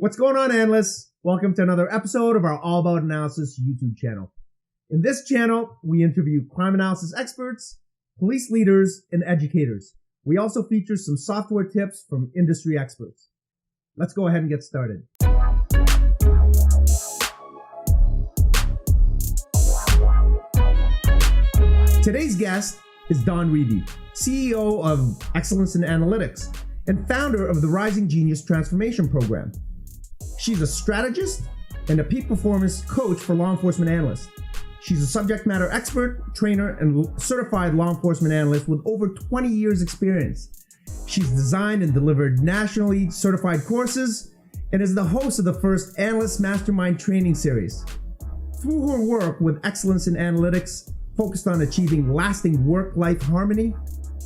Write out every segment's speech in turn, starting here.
What's going on, Analysts? Welcome to another episode of our All About Analysis YouTube channel. In this channel, we interview crime analysis experts, police leaders, and educators. We also feature some software tips from industry experts. Let's go ahead and get started. Today's guest is Don Reeby, CEO of Excellence in Analytics and founder of the Rising Genius Transformation Program. She's a strategist and a peak performance coach for law enforcement analysts. She's a subject matter expert, trainer, and certified law enforcement analyst with over 20 years experience. She's designed and delivered nationally certified courses and is the host of the first Analyst Mastermind training series. Through her work with Excellence in Analytics, focused on achieving lasting work-life harmony,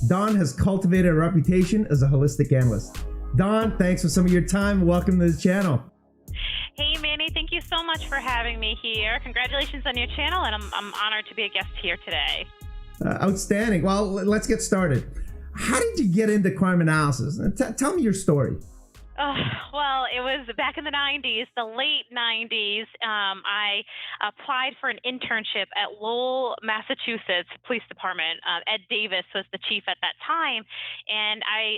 Don has cultivated a reputation as a holistic analyst. Don, thanks for some of your time. Welcome to the channel. Hey, Manny, thank you so much for having me here. Congratulations on your channel, and I'm honored to be a guest here today. Outstanding. Well, let's get started. How did you get into crime analysis? Tell me your story. Well, it was back in the 90s, the late 90s. I applied for an internship at Lowell, Massachusetts Police Department. Ed Davis was the chief at that time, and I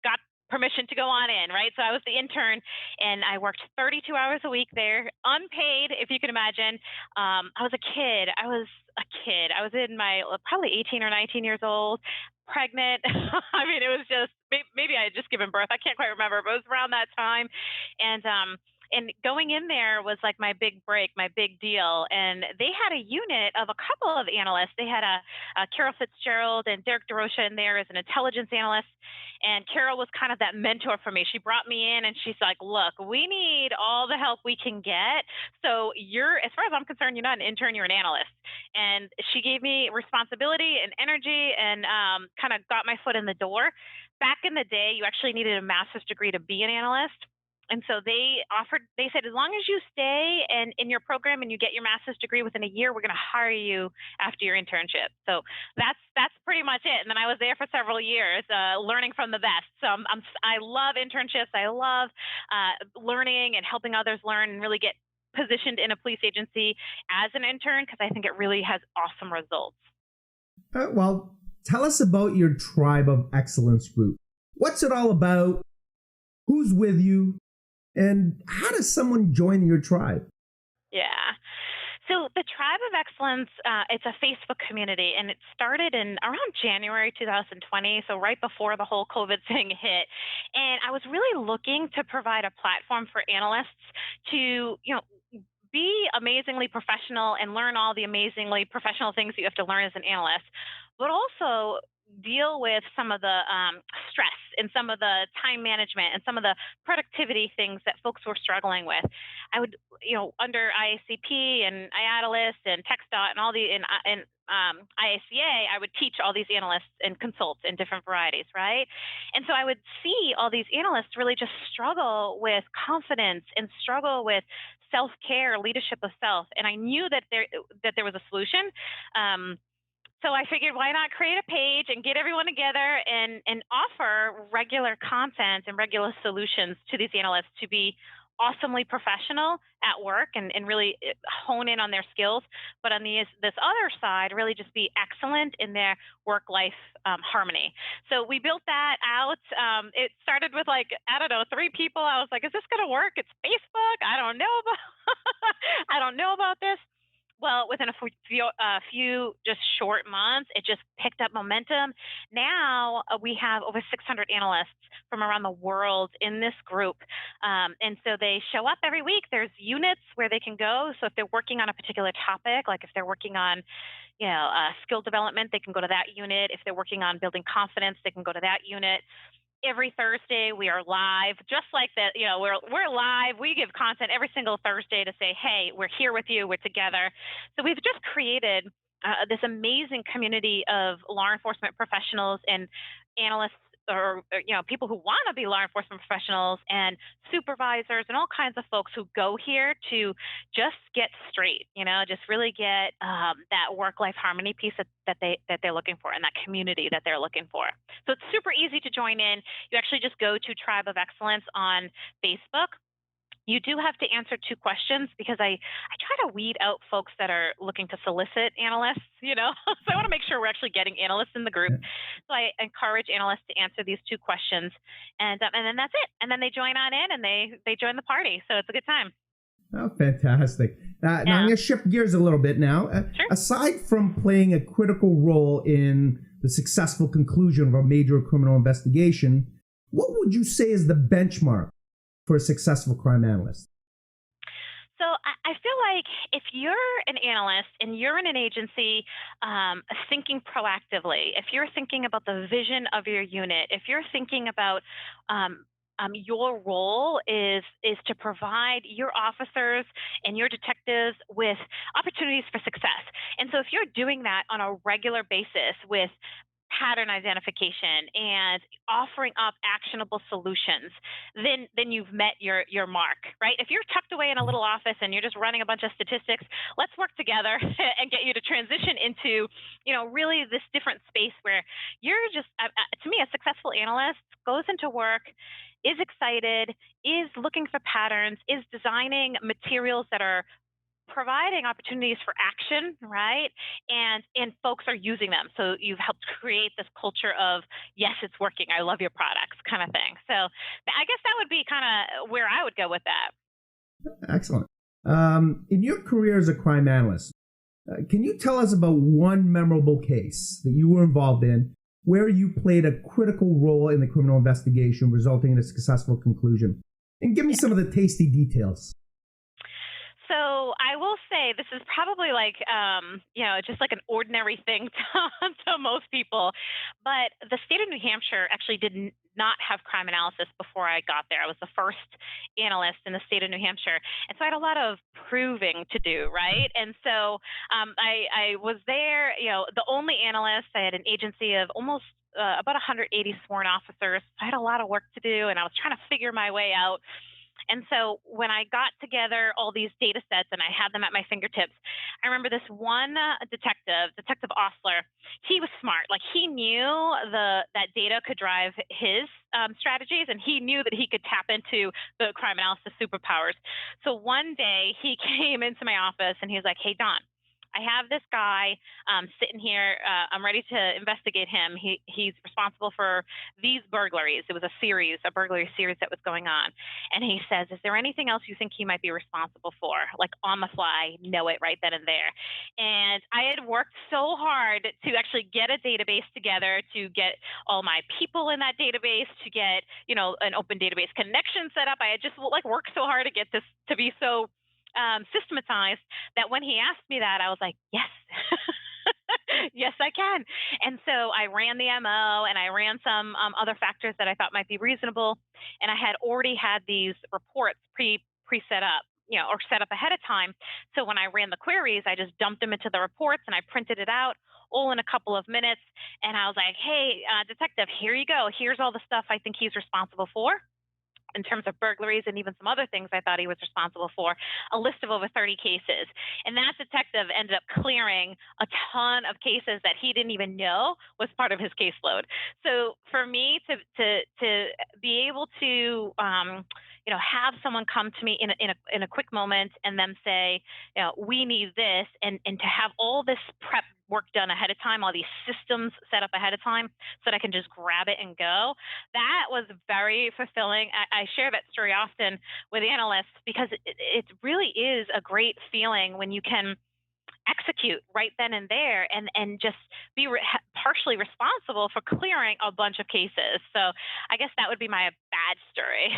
got permission to go on in, right? So I was the intern, and I worked 32 hours a week there, unpaid, if you can imagine. I was a kid. I was in my probably 18 or 19 years old, pregnant. I mean, it was just, maybe I had just given birth. I can't quite remember, but it was around that time. And going in there was like my big break, my big deal. And they had a unit of a couple of analysts. They had a Carol Fitzgerald and Derek DeRocha in there as an intelligence analyst. And Carol was kind of that mentor for me. She brought me in and she's like, look, we need all the help we can get. So as far as I'm concerned, you're not an intern, you're an analyst. And she gave me responsibility and energy and kind of got my foot in the door. Back in the day, you actually needed a master's degree to be an analyst. And so they said, as long as you stay in your program and you get your master's degree within a year, we're going to hire you after your internship. So that's pretty much it. And then I was there for several years, learning from the best. So I love internships. I love learning and helping others learn and really get positioned in a police agency as an intern, because I think it really has awesome results. Well, tell us about your Tribe of Excellence group. What's it all about? Who's with you? And how does someone join your tribe? Yeah. So the Tribe of Excellence, it's a Facebook community, and it started in around January 2020, so right before the whole COVID thing hit. And I was really looking to provide a platform for analysts to, be amazingly professional and learn all the amazingly professional things that you have to learn as an analyst, but also deal with some of the stress and some of the time management and some of the productivity things that folks were struggling with. I would, under IACP and Analyst and TxDOT and all the IACA, I would teach all these analysts and consult in different varieties, right? And so I would see all these analysts really just struggle with confidence and struggle with self-care, leadership of self. And I knew that there was a solution. So I figured, why not create a page and get everyone together and offer regular content and regular solutions to these analysts to be awesomely professional at work and really hone in on their skills. But on this other side, really just be excellent in their work-life harmony. So we built that out. It started with 3 people. I was like, is this going to work? It's Facebook. I don't know about this. Well, within a few just short months, it just picked up momentum. Now we have over 600 analysts from around the world in this group. And so they show up every week. There's units where they can go. So if they're working on a particular topic, like if they're working on skill development, they can go to that unit. If they're working on building confidence, they can go to that unit. Every Thursday we are live, just like that. We're live. We give content every single Thursday to say, hey, we're here with you. We're together. So we've just created this amazing community of law enforcement professionals and analysts people who want to be law enforcement professionals and supervisors and all kinds of folks who go here to just get straight, just really get that work-life harmony piece that they're looking for and that community that they're looking for. So it's super easy to join in. You actually just go to Tribe of Excellence on Facebook. You do have to answer 2 questions because I try to weed out folks that are looking to solicit analysts, So I want to make sure we're actually getting analysts in the group. So I encourage analysts to answer these 2 questions, and then that's it. And then they join on in and they join the party. So it's a good time. Oh, fantastic. Now I'm going to shift gears a little bit now. Sure. Aside from playing a critical role in the successful conclusion of a major criminal investigation, what would you say is the benchmark for a successful crime analyst? So I feel like if you're an analyst and you're in an agency thinking proactively, if you're thinking about the vision of your unit, if you're thinking about your role is to provide your officers and your detectives with opportunities for success. And so if you're doing that on a regular basis with pattern identification and offering up actionable solutions, then you've met your mark, right? If you're tucked away in a little office and you're just running a bunch of statistics, let's work together and get you to transition into, really this different space where you're just, to me, a successful analyst goes into work, is excited, is looking for patterns, is designing materials that are providing opportunities for action, right? And folks are using them. So you've helped create this culture of, yes, it's working, I love your products kind of thing. So I guess that would be kind of where I would go with that. Excellent. In your career as a crime analyst, can you tell us about one memorable case that you were involved in where you played a critical role in the criminal investigation, resulting in a successful conclusion? And give me some of the tasty details. So I will say this is probably like, just like an ordinary thing to most people. But the state of New Hampshire actually did not have crime analysis before I got there. I was the first analyst in the state of New Hampshire. And so I had a lot of proving to do, right? And so I was there, the only analyst. I had an agency of almost about 180 sworn officers. I had a lot of work to do, and I was trying to figure my way out. And so when I got together all these data sets and I had them at my fingertips, I remember this one Detective Osler. He was smart. Like, he knew that data could drive his strategies, and he knew that he could tap into the crime analysis superpowers. So one day he came into my office and he was like, "Hey, Don, I have this guy sitting here. I'm ready to investigate him. He's responsible for these burglaries. It was a burglary series that was going on." And he says, "Is there anything else you think he might be responsible for?" Like, on the fly, know it right then and there. And I had worked so hard to actually get a database together, to get all my people in that database, to get, an open database connection set up. I had just worked so hard to get this to be so systematized that when he asked me that, I was like, yes, yes, I can. And so I ran the MO and I ran some other factors that I thought might be reasonable. And I had already had these reports pre-set up, or set up ahead of time. So when I ran the queries, I just dumped them into the reports and I printed it out all in a couple of minutes. And I was like, "Hey, detective, here you go. Here's all the stuff I think he's responsible for in terms of burglaries and even some other things I thought he was responsible for," a list of over 30 cases. And that detective ended up clearing a ton of cases that he didn't even know was part of his caseload. So for me to be able to, have someone come to me in a quick moment and then say, "We need this," and to have all this prep work done ahead of time, all these systems set up ahead of time so that I can just grab it and go. That was very fulfilling. I share that story often with analysts because it really is a great feeling when you can execute right then and there and just be partially responsible for clearing a bunch of cases. So I guess that would be my bad story.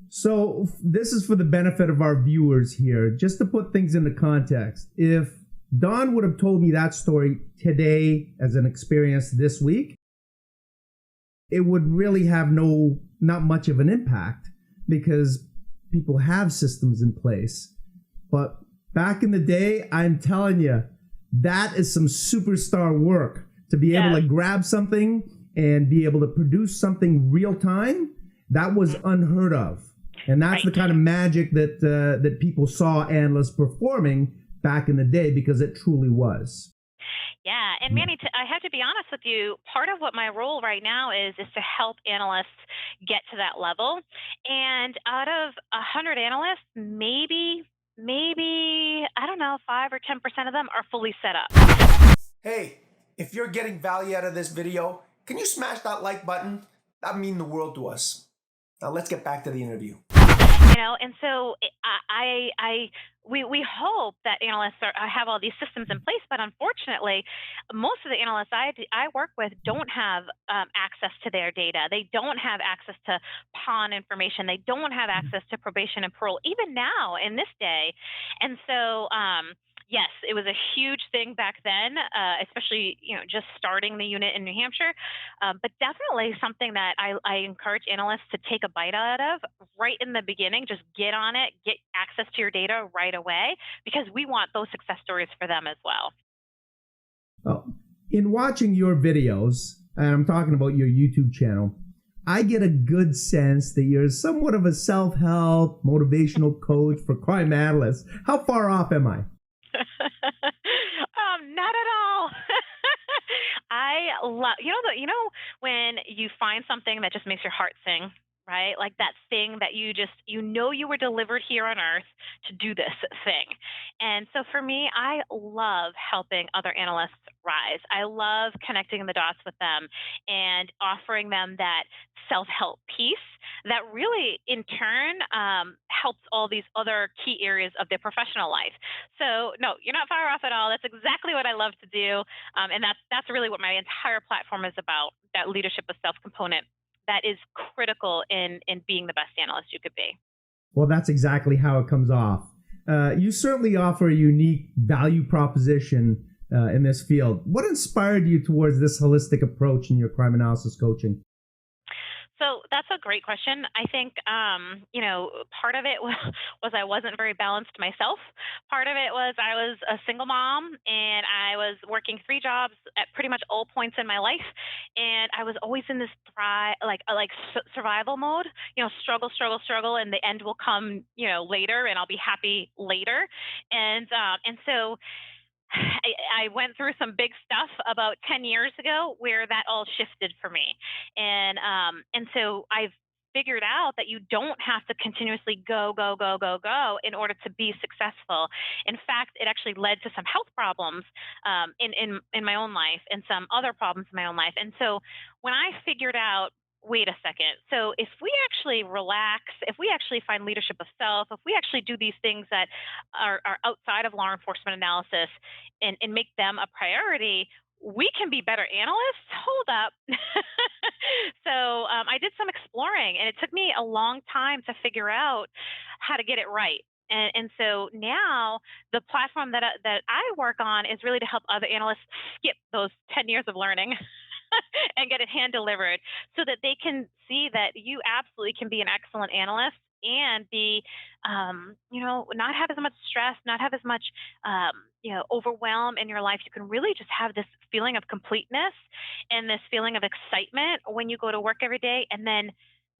So this is for the benefit of our viewers here, just to put things into context. If Don would have told me that story today as an experience this week, it would really have not much of an impact because people have systems in place. But back in the day, I'm telling you, that is some superstar work to be able to grab something and be able to produce something real time, that was unheard of. And that's the kind of magic that that people saw analysts performing back in the day, because it truly was. Yeah, and Manny, I have to be honest with you. Part of what my role right now is to help analysts get to that level. And out of 100 analysts, maybe I don't know, 5 or 10% of them are fully set up. Hey, if you're getting value out of this video, can you smash that like button? That would mean the world to us. Now let's get back to the interview. And so we hope that analysts have all these systems in place, but unfortunately, most of the analysts I work with don't have access to their data. They don't have access to pawn information. They don't have access to probation and parole, even now in this day. And so, yes, it was a huge thing back then, especially just starting the unit in New Hampshire. But definitely something that I encourage analysts to take a bite out of right in the beginning. Just get on it, get access to your data right away, because we want those success stories for them as well. In watching your videos, and I'm talking about your YouTube channel, I get a good sense that you're somewhat of a self-help, motivational coach for crime analysts. How far off am I? Not at all. I love, when you find something that just makes your heart sing, right? Like that thing that you were delivered here on earth to do this thing. And so for me, I love helping other analysts rise. I love connecting the dots with them and offering them that self-help piece that really in turn helps all these other key areas of their professional life. So no, you're not far off at all. That's exactly what I love to do. And that's really what my entire platform is about, that leadership of self component that is critical in being the best analyst you could be. Well, that's exactly how it comes off. You certainly offer a unique value proposition in this field. What inspired you towards this holistic approach in your crime analysis coaching? So that's a great question. I think, part of it was I wasn't very balanced myself. Part of it was I was a single mom and I was working 3 jobs at pretty much all points in my life. And I was always in this survival mode, struggle, and the end will come, later, and I'll be happy later. And so I went through some big stuff about 10 years ago where that all shifted for me. And so I've figured out that you don't have to continuously go in order to be successful. In fact, it actually led to some health problems in my own life and some other problems in my own life. And so when I figured out, wait a second. So if we actually relax, if we actually find leadership of self, if we actually do these things that are outside of law enforcement analysis and make them a priority, we can be better analysts. Hold up. So I did some exploring, and it took me a long time to figure out how to get it right. And so now the platform that I work on is really to help other analysts skip those 10 years of learning and get it hand delivered so that they can see that you absolutely can be an excellent analyst and be, not have as much stress, not have as much, overwhelm in your life. You can really just have this feeling of completeness and this feeling of excitement when you go to work every day. And then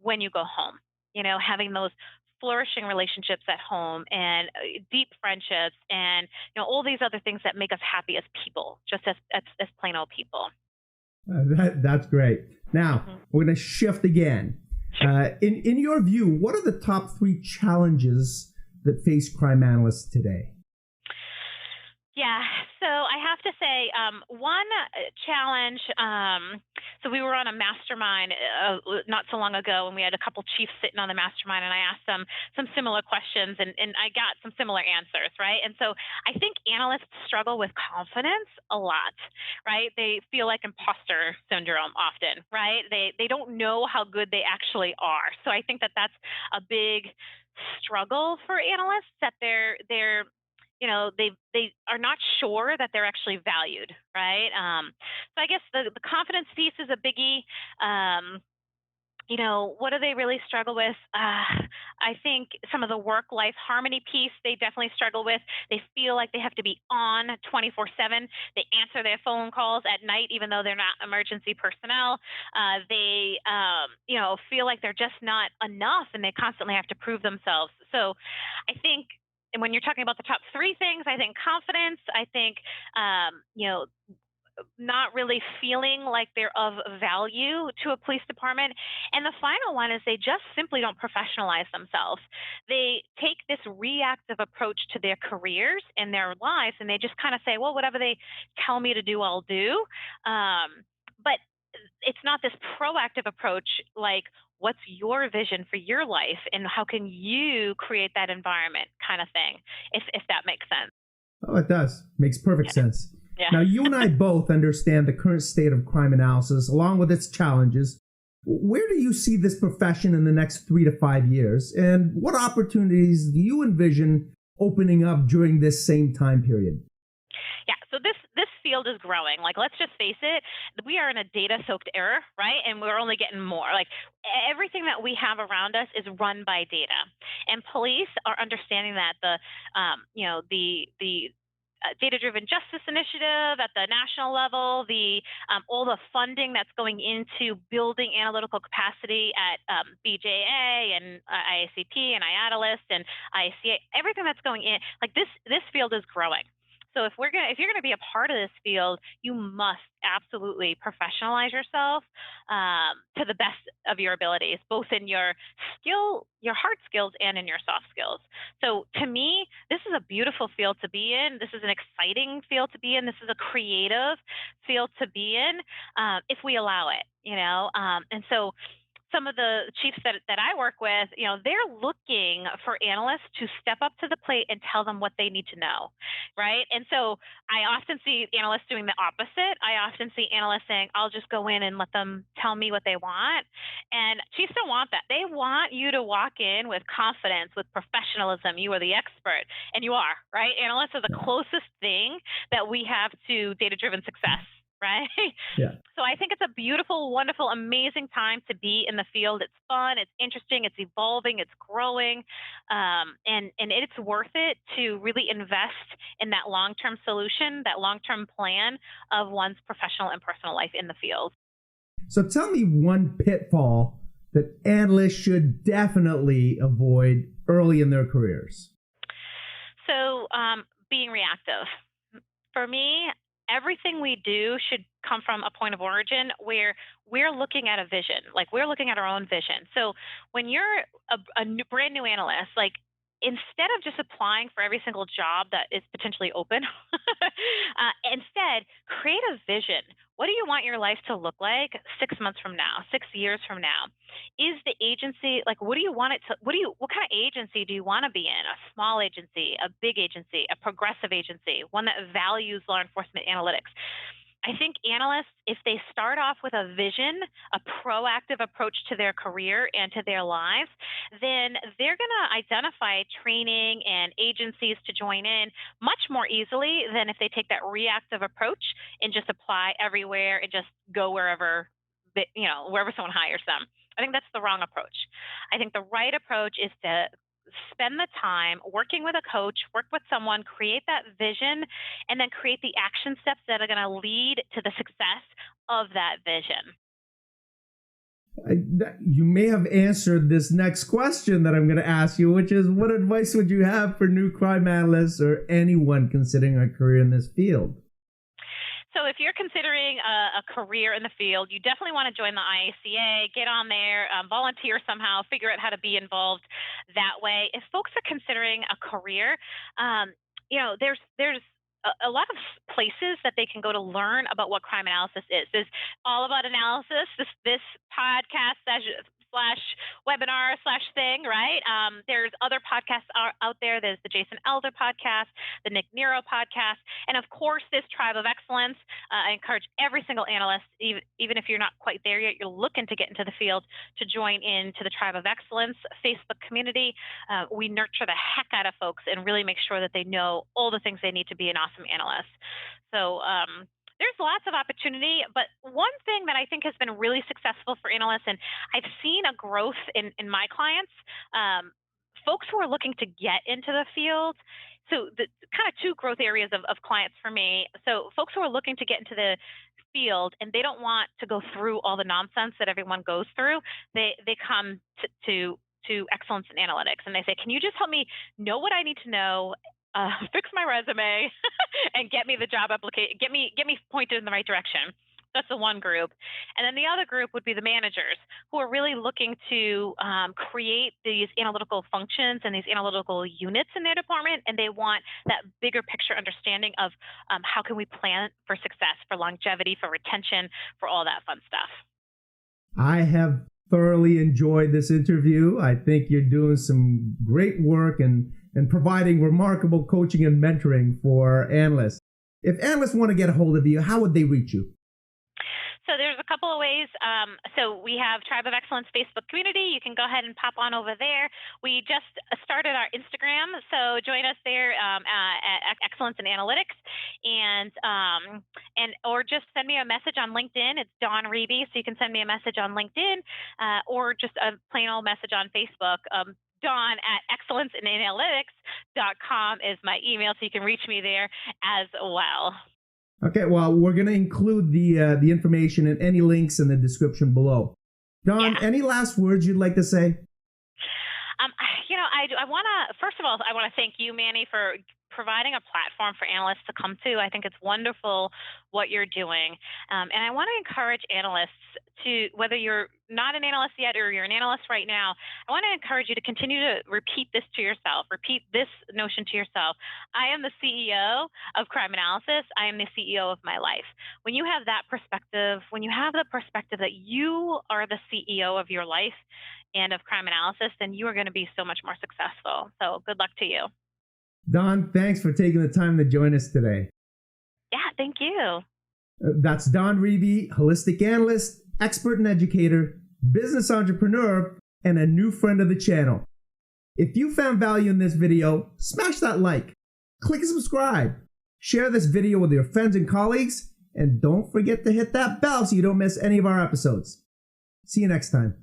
when you go home, having those flourishing relationships at home and deep friendships and, all these other things that make us happy as people, just as plain old people. That's great. Now, we're going to shift again. In your view, what are the top 3 challenges that face crime analysts today? Yeah, so I have to say, one challenge, so we were on a mastermind not so long ago, and we had a couple chiefs sitting on the mastermind, and I asked them some similar questions, and I got some similar answers, right? And so I think analysts struggle with confidence a lot, right? They feel like imposter syndrome often, right? They don't know how good they actually are. So I think that that's a big struggle for analysts, that they're they are not sure that they're actually valued, right? So I guess the confidence piece is a biggie. what do they really struggle with? I think some of the work life harmony piece they definitely struggle with. They feel like they have to be on 24/7. They answer their phone calls at night, even though they're not emergency personnel. They feel like they're just not enough and they constantly have to prove themselves. So I think. And when you're talking about the top three things, I think confidence, I think, not really feeling like they're of value to a police department. And the final one is they just simply don't professionalize themselves. They take this reactive approach to their careers and their lives, and they just kind of say, well, whatever they tell me to do, I'll do. But it's not this proactive approach like, what's your vision for your life and how can you create that environment kind of thing, if that makes sense. Oh, it does. Makes perfect sense. Yeah. Now, you and I both understand the current state of crime analysis, along with its challenges. Where do you see this profession in the next 3 to 5 years? And what opportunities do you envision opening up during this same time period? Yeah, so this field is growing. Like, let's just face it, we are in a data-soaked era, right? And we're only getting more. Like, everything that we have around us is run by data, and police are understanding that the data-driven justice initiative at the national level, the all the funding that's going into building analytical capacity at BJA and IACP and Analyst and IACA, everything that's going in, like this field is growing. So if you're gonna be a part of this field, you must absolutely professionalize yourself to the best of your abilities, both in your hard skills, and in your soft skills. So to me, this is a beautiful field to be in. This is an exciting field to be in. This is a creative field to be in if we allow it. And so some of the chiefs that I work with, they're looking for analysts to step up to the plate and tell them what they need to know, right? And so I often see analysts doing the opposite. I often see analysts saying, I'll just go in and let them tell me what they want. And chiefs don't want that. They want you to walk in with confidence, with professionalism. You are the expert, and you are, right? Analysts are the closest thing that we have to data-driven success. Right? Yeah. So I think it's a beautiful, wonderful, amazing time to be in the field. It's fun, it's interesting, it's evolving, it's growing, and it's worth it to really invest in that long-term solution, that long-term plan of one's professional and personal life in the field. So tell me one pitfall that analysts should definitely avoid early in their careers. So being reactive. For me, everything we do should come from a point of origin where we're looking at a vision, like we're looking at our own vision. So when you're a brand new analyst, like instead of just applying for every single job that is potentially open, instead create a vision. What do you want your life to look like 6 months from now, 6 years from now? Is the agency, like, what do you want it to, what kind of agency do you want to be in? A small agency, a big agency, a progressive agency, one that values law enforcement analytics? I think analysts, if they start off with a vision, a proactive approach to their career and to their lives, then they're going to identify training and agencies to join in much more easily than if they take that reactive approach and just apply everywhere and just go wherever someone hires them. I think that's the wrong approach. I think the right approach is to spend the time working with a coach, work with someone, create that vision, and then create the action steps that are going to lead to the success of that vision. You may have answered this next question that I'm going to ask you, which is, what advice would you have for new crime analysts or anyone considering a career in this field? So if you're considering a career in the field, you definitely want to join the IACA, get on there, volunteer somehow, figure out how to be involved that way. If folks are considering a career, there's a lot of places that they can go to learn about what crime analysis is. There's All About Analysis, this podcast slash webinar slash thing, right? There's other podcasts out there. There's the Jason Elder podcast, the Nick Nero podcast, and of course, this Tribe of Excellence. I encourage every single analyst, even if you're not quite there yet, you're looking to get into the field, to join into the Tribe of Excellence Facebook community. We nurture the heck out of folks and really make sure that they know all the things they need to be an awesome analyst. So there's lots of opportunity, but one thing that I think has been really successful for analysts, and I've seen a growth in my clients, folks who are looking to get into the field. So the kind of two growth areas of clients for me. So folks who are looking to get into the field and they don't want to go through all the nonsense that everyone goes through. They come to excellence in analytics and they say, can you just help me know what I need to know, fix my resume, and get me the job application, get me pointed in the right direction. That's the one group. And then the other group would be the managers who are really looking to create these analytical functions and these analytical units in their department. And they want that bigger picture understanding of how can we plan for success, for longevity, for retention, for all that fun stuff. I have thoroughly enjoyed this interview. I think you're doing some great work and providing remarkable coaching and mentoring for analysts. If analysts want to get a hold of you, how would they reach you? So there's a couple of ways. So we have Tribe of Excellence Facebook community. You can go ahead and pop on over there. We just started our Instagram, so join us there at Excellence in Analytics, and or just send me a message on LinkedIn. It's Dawn Reeby, so you can send me a message on LinkedIn or just a plain old message on Facebook. Dawn at excellenceinanalytics.com is my email, so you can reach me there as well. Okay, well, we're going to include the information and any links in the description below. Dawn, any last words you'd like to say? I want to, first of all, I want to thank you, Manny, for providing a platform for analysts to come to. I think it's wonderful what you're doing. And I want to encourage analysts to, whether you're not an analyst yet or you're an analyst right now, I want to encourage you to continue to repeat this to yourself, repeat this notion to yourself. I am the CEO of Crime Analysis. I am the CEO of my life. When you have that perspective, when you have the perspective that you are the CEO of your life and of Crime Analysis, then you are going to be so much more successful. So good luck to you. Dawn, thanks for taking the time to join us today. Yeah, thank you. That's Dawn Reeby, holistic analyst, expert and educator, business entrepreneur, and a new friend of the channel. If you found value in this video, smash that like, click subscribe, share this video with your friends and colleagues, and don't forget to hit that bell so you don't miss any of our episodes. See you next time.